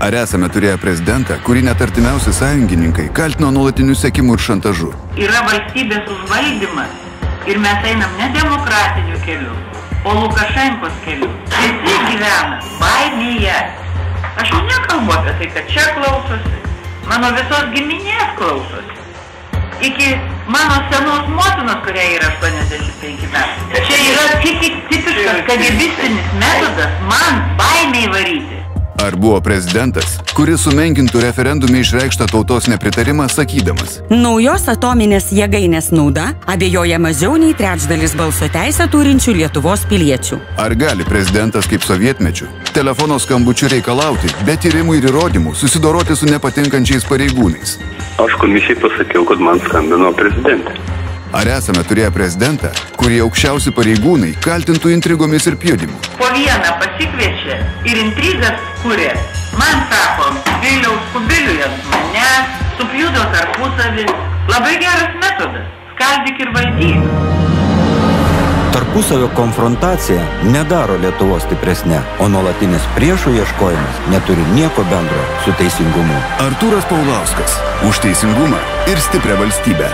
Ar esame turėję prezidentą, kurį net artimiausi sąjungininkai kaltino nuolatiniu sekimu ir šantažu? Yra valstybės užvaldymas ir mes einam ne demokratiniu keliu, o Lukašenkos keliu. Visi gyvena baimėje. Aš jau nekalbu apie tai, kad čia klausosi, mano visos giminės klausosi. Iki mano senos motinos, kuria yra 85 metų. Čia yra tipiškas KGBistinis metodas man baimiai varyti. Ar buvo prezidentas, kuris sumenkintų referendume išreikštą tautos nepritarimą, sakydamas: naujos atominės jėgainės nauda abejoja mažiau nei trečdalis balso teisę turinčių Lietuvos piliečių? Ar gali prezidentas kaip sovietmečiu telefono skambučių reikalauti, be tyrimų ir įrodymų susidoroti su nepatinkančiais pareigūnais? Aš komisijai pasakiau, kad man skambino prezidentė. Ar esame turėję prezidentą, kurį aukščiausi pareigūnai kaltintų intrigomis ir pjudimu? Po vieną pasikviečia ir intrigas kuria. Man sako, Viliaus Kubiliui ant manęs, supjudo tarpusavį. Labai geras metodas. Skaldyk ir valdyk. Tarpusavio konfrontacija nedaro Lietuvos stipresnė, o nuolatinis priešų ieškojimas neturi nieko bendro su teisingumu. Artūras Paulauskas. Už teisingumą ir stiprią valstybę.